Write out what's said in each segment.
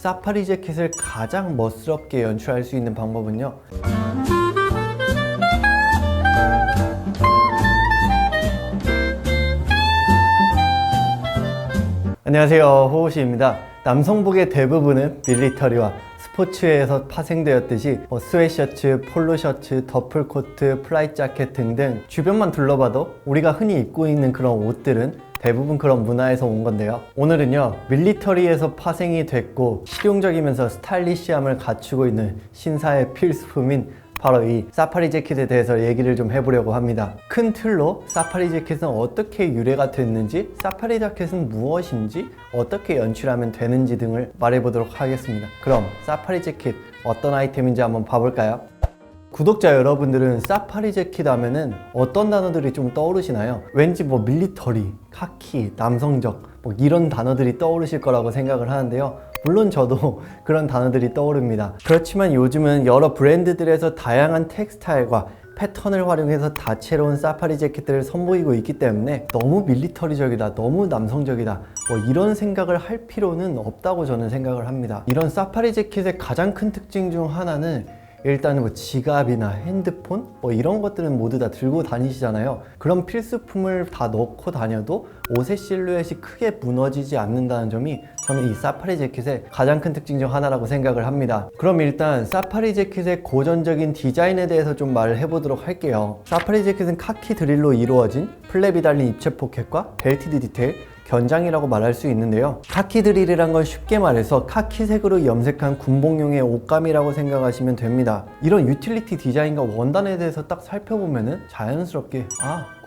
사파리 재킷을 가장 멋스럽게 연출할 수 있는 방법은요, 안녕하세요, 호호시입니다. 남성복의 대부분은 밀리터리와 스포츠웨어에서 파생되었듯이 스웨셔츠, 폴로셔츠, 더플코트, 플라이 자켓 등등 주변만 둘러봐도 우리가 흔히 입고 있는 그런 옷들은 대부분 그런 문화에서 온 건데요. 오늘은요, 밀리터리에서 파생이 됐고 실용적이면서 스타일리시함을 갖추고 있는 신사의 필수품인 바로 이 사파리 재킷에 대해서 얘기를 좀 해보려고 합니다. 큰 틀로 사파리 재킷은 어떻게 유래가 됐는지, 사파리 자켓은 무엇인지, 어떻게 연출하면 되는지 등을 말해보도록 하겠습니다. 그럼 사파리 재킷 어떤 아이템인지 한번 봐볼까요? 구독자 여러분들은 사파리 재킷 하면은 어떤 단어들이 좀 떠오르시나요? 왠지 밀리터리, 카키, 남성적 이런 단어들이 떠오르실 거라고 생각을 하는데요. 물론 저도 그런 단어들이 떠오릅니다. 그렇지만 요즘은 여러 브랜드들에서 다양한 텍스타일과 패턴을 활용해서 다채로운 사파리 재킷들을 선보이고 있기 때문에 너무 밀리터리적이다, 너무 남성적이다 이런 생각을 할 필요는 없다고 저는 생각을 합니다. 이런 사파리 재킷의 가장 큰 특징 중 하나는 일단 지갑이나 핸드폰 이런 것들은 모두 다 들고 다니시잖아요. 그런 필수품을 다 넣고 다녀도 옷의 실루엣이 크게 무너지지 않는다는 점이 저는 이 사파리 재킷의 가장 큰 특징 중 하나라고 생각을 합니다. 그럼 일단 사파리 재킷의 고전적인 디자인에 대해서 좀 말을 해보도록 할게요. 사파리 재킷은 카키 드릴로 이루어진 플랩이 달린 입체 포켓과 벨티드 디테일, 견장이라고 말할 수 있는데요. 카키 드릴이란 건 쉽게 말해서 카키색으로 염색한 군복용의 옷감이라고 생각하시면 됩니다. 이런 유틸리티 디자인과 원단에 대해서 딱 살펴보면은 자연스럽게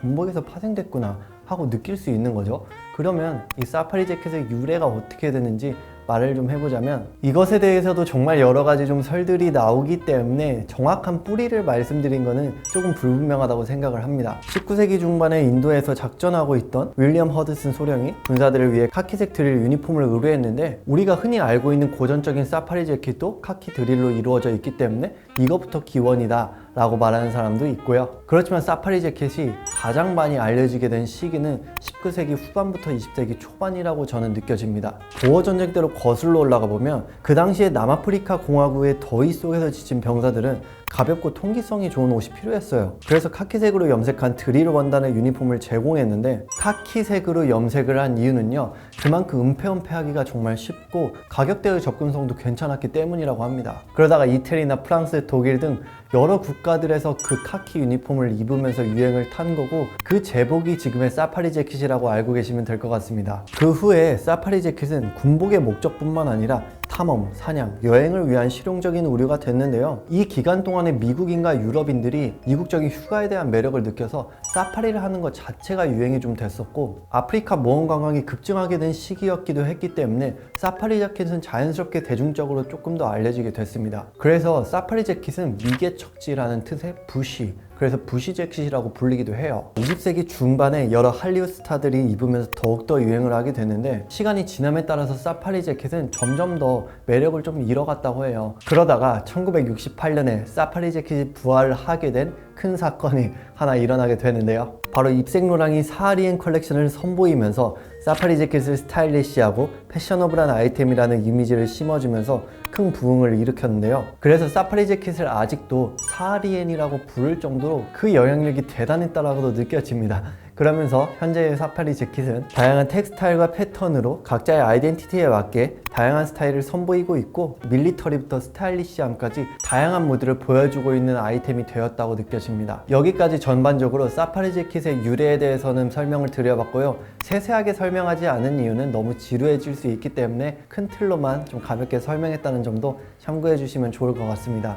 군복에서 파생됐구나 하고 느낄 수 있는 거죠. 그러면 이 사파리 재킷의 유래가 어떻게 되는지 말을 좀 해보자면, 이것에 대해서도 정말 여러 가지 좀 설들이 나오기 때문에 정확한 뿌리를 말씀드린 거는 조금 불분명하다고 생각을 합니다. 19세기 중반에 인도에서 작전하고 있던 윌리엄 허드슨 소령이 군사들을 위해 카키색 드릴 유니폼을 의뢰했는데, 우리가 흔히 알고 있는 고전적인 사파리 재킷도 카키 드릴로 이루어져 있기 때문에 이것부터 기원이다 라고 말하는 사람도 있고요. 그렇지만 사파리 재킷이 가장 많이 알려지게 된 시기는 19세기 후반부터 20세기 초반이라고 저는 느껴집니다. 보어 전쟁 때로 거슬러 올라가 보면 그 당시에 남아프리카 공화국의 더위 속에서 지친 병사들은 가볍고 통기성이 좋은 옷이 필요했어요. 그래서 카키색으로 염색한 드릴 원단의 유니폼을 제공했는데, 카키색으로 염색을 한 이유는요, 그만큼 은폐하기가 정말 쉽고 가격대의 접근성도 괜찮았기 때문이라고 합니다. 그러다가 이태리나 프랑스, 독일 등 여러 국가들에서 그 카키 유니폼을 입으면서 유행을 탄 거고, 그 제복이 지금의 사파리 재킷이라고 알고 계시면 될 것 같습니다. 그 후에 사파리 재킷은 군복의 목적뿐만 아니라 탐험, 사냥, 여행을 위한 실용적인 의류가 됐는데요. 이 기간 동안에 미국인과 유럽인들이 이국적인 휴가에 대한 매력을 느껴서 사파리를 하는 것 자체가 유행이 좀 됐었고, 아프리카 모험 관광이 급증하게 된 시기였기도 했기 때문에 사파리 재킷은 자연스럽게 대중적으로 조금 더 알려지게 됐습니다. 그래서 사파리 재킷은 미개척지라는 뜻의 부시, 그래서 부시 재킷이라고 불리기도 해요. 20세기 중반에 여러 할리우드 스타들이 입으면서 더욱더 유행을 하게 됐는데, 시간이 지남에 따라서 사파리 재킷은 점점 더 매력을 좀 잃어갔다고 해요. 그러다가 1968년에 사파리 재킷이 부활하게 된 큰 사건이 하나 일어나게 되는데요. 바로 입생로랑이 사하리엔 컬렉션을 선보이면서 사파리 재킷을 스타일리시하고 패셔너블한 아이템이라는 이미지를 심어주면서 큰 부흥을 일으켰는데요. 그래서 사파리 재킷을 아직도 사하리엔이라고 부를 정도로 그 영향력이 대단했다라고도 느껴집니다. 그러면서 현재의 사파리 재킷은 다양한 텍스타일과 패턴으로 각자의 아이덴티티에 맞게 다양한 스타일을 선보이고 있고, 밀리터리부터 스타일리시함까지 다양한 무드를 보여주고 있는 아이템이 되었다고 느껴집니다. 여기까지 전반적으로 사파리 재킷의 유래에 대해서는 설명을 드려봤고요. 세세하게 설명하지 않은 이유는 너무 지루해질 수 있기 때문에 큰 틀로만 좀 가볍게 설명했다는 점도 참고해 주시면 좋을 것 같습니다.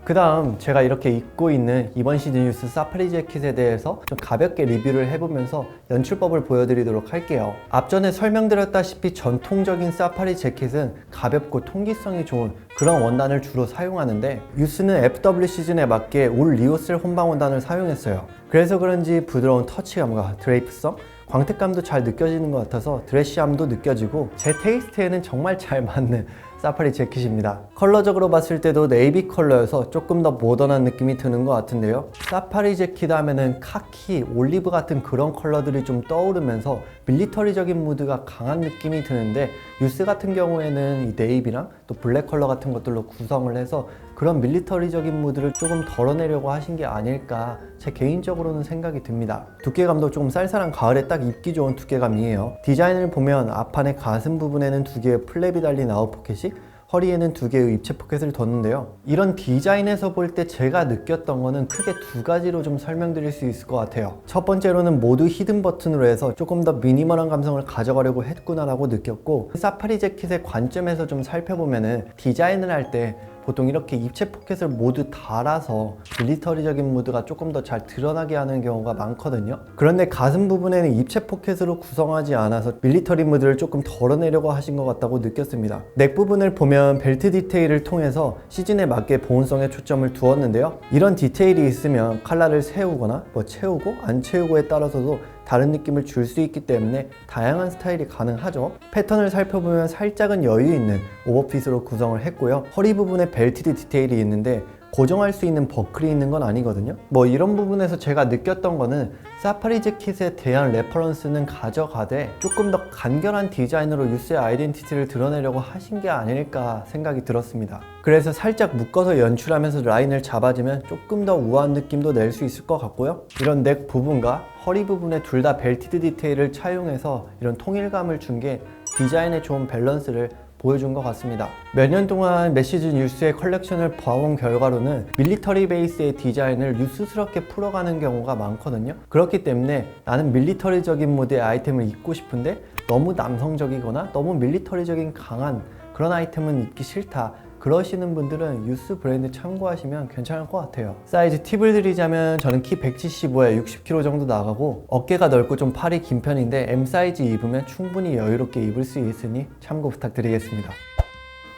그 다음 제가 이렇게 입고 있는 이번 시즌 뉴스 사파리 재킷에 대해서 좀 가볍게 리뷰를 해보면서 연출법을 보여드리도록 할게요. 앞전에 설명드렸다시피 전통적인 사파리 재킷은 가볍고 통기성이 좋은 그런 원단을 주로 사용하는데, 유스는 FW 시즌에 맞게 올 리오셀 혼방 원단을 사용했어요. 그래서 그런지 부드러운 터치감과 드레이프성, 광택감도 잘 느껴지는 것 같아서 드레시함도 느껴지고 제 테이스트에는 정말 잘 맞는 사파리 재킷입니다. 컬러적으로 봤을 때도 네이비 컬러여서 조금 더 모던한 느낌이 드는 것 같은데요. 사파리 재킷 하면은 카키, 올리브 같은 그런 컬러들이 좀 떠오르면서 밀리터리적인 무드가 강한 느낌이 드는데, 유스 같은 경우에는 이 네이비랑 또 블랙 컬러 같은 것들로 구성을 해서 그런 밀리터리적인 무드를 조금 덜어내려고 하신 게 아닐까, 제 개인적으로는 생각이 듭니다. 두께감도 조금 쌀쌀한 가을에 딱 입기 좋은 두께감이에요. 디자인을 보면 앞판의 가슴 부분에는 두 개의 플랩이 달린 아웃포켓이, 허리에는 두 개의 입체 포켓을 뒀는데요. 이런 디자인에서 볼 때 제가 느꼈던 거는 크게 두 가지로 좀 설명드릴 수 있을 것 같아요. 첫 번째로는 모두 히든 버튼으로 해서 조금 더 미니멀한 감성을 가져가려고 했구나라고 느꼈고, 사파리 재킷의 관점에서 좀 살펴보면은 디자인을 할 때 보통 이렇게 입체 포켓을 모두 달아서 밀리터리적인 무드가 조금 더 잘 드러나게 하는 경우가 많거든요. 그런데 가슴 부분에는 입체 포켓으로 구성하지 않아서 밀리터리 무드를 조금 덜어내려고 하신 것 같다고 느꼈습니다. 넥 부분을 보면 벨트 디테일을 통해서 시즌에 맞게 보온성에 초점을 두었는데요. 이런 디테일이 있으면 컬러를 세우거나 채우고 안 채우고에 따라서도 다른 느낌을 줄 수 있기 때문에 다양한 스타일이 가능하죠. 패턴을 살펴보면 살짝은 여유 있는 오버핏으로 구성을 했고요. 허리 부분에 벨트 디테일이 있는데 고정할 수 있는 버클이 있는 건 아니거든요. 이런 부분에서 제가 느꼈던 거는 사파리 재킷에 대한 레퍼런스는 가져가되 조금 더 간결한 디자인으로 유스의 아이덴티티를 드러내려고 하신 게 아닐까 생각이 들었습니다. 그래서 살짝 묶어서 연출하면서 라인을 잡아주면 조금 더 우아한 느낌도 낼 수 있을 것 같고요. 이런 넥 부분과 허리 부분에 둘 다 벨티드 디테일을 차용해서 이런 통일감을 준 게 디자인의 좋은 밸런스를 보여준 것 같습니다. 몇 년 동안 몇 시즌 유스의 컬렉션을 봐온 결과로는 밀리터리 베이스의 디자인을 유스스럽게 풀어가는 경우가 많거든요. 그렇기 때문에 나는 밀리터리적인 무드의 아이템을 입고 싶은데 너무 남성적이거나 너무 밀리터리적인 강한 그런 아이템은 입기 싫다, 그러시는 분들은 유스 브랜드 참고하시면 괜찮을 것 같아요. 사이즈 팁을 드리자면 저는 키 175에 60kg 정도 나가고 어깨가 넓고 좀 팔이 긴 편인데 M 사이즈 입으면 충분히 여유롭게 입을 수 있으니 참고 부탁드리겠습니다.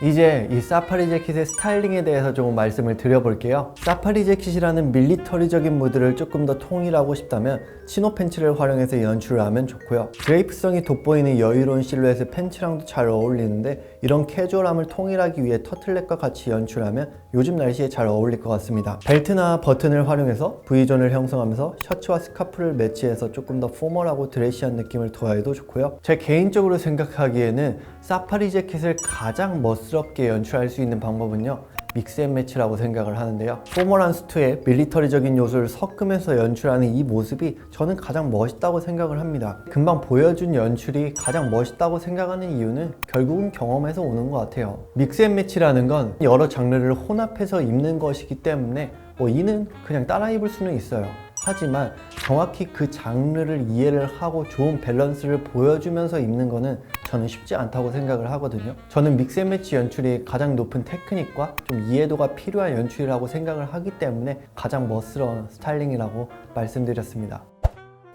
이제 이 사파리 재킷의 스타일링에 대해서 조금 말씀을 드려볼게요. 사파리 재킷이라는 밀리터리적인 무드를 조금 더 통일하고 싶다면 치노 팬츠를 활용해서 연출을 하면 좋고요. 드레이프성이 돋보이는 여유로운 실루엣의 팬츠랑도 잘 어울리는데, 이런 캐주얼함을 통일하기 위해 터틀넥과 같이 연출하면 요즘 날씨에 잘 어울릴 것 같습니다. 벨트나 버튼을 활용해서 V존을 형성하면서 셔츠와 스카프를 매치해서 조금 더 포멀하고 드레시한 느낌을 더해도 좋고요. 제 개인적으로 생각하기에는 사파리 재킷을 가장 멋스럽게 연출할 수 있는 방법은요, 믹스앤매치라고 생각을 하는데요. 포멀한 수트에 밀리터리적인 요소를 섞으면서 연출하는 이 모습이 저는 가장 멋있다고 생각을 합니다. 금방 보여준 연출이 가장 멋있다고 생각하는 이유는 결국은 경험에서 오는 것 같아요. 믹스앤매치라는 건 여러 장르를 혼합해서 입는 것이기 때문에 이는 그냥 따라 입을 수는 있어요. 하지만 정확히 그 장르를 이해를 하고 좋은 밸런스를 보여주면서 입는 거는 저는 쉽지 않다고 생각을 하거든요. 저는 믹스앤매치 연출이 가장 높은 테크닉과 좀 이해도가 필요한 연출이라고 생각을 하기 때문에 가장 멋스러운 스타일링이라고 말씀드렸습니다.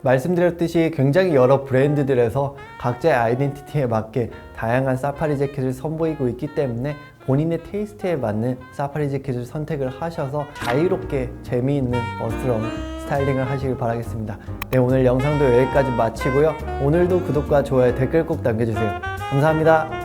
말씀드렸듯이 굉장히 여러 브랜드들에서 각자의 아이덴티티에 맞게 다양한 사파리 재킷을 선보이고 있기 때문에 본인의 테이스트에 맞는 사파리 재킷을 선택을 하셔서 자유롭게 재미있는 멋스러운 스타일링을 하시길 바라겠습니다. 네, 오늘 영상도 여기까지 마치고요. 오늘도 구독과 좋아요, 댓글 꼭 남겨주세요. 감사합니다.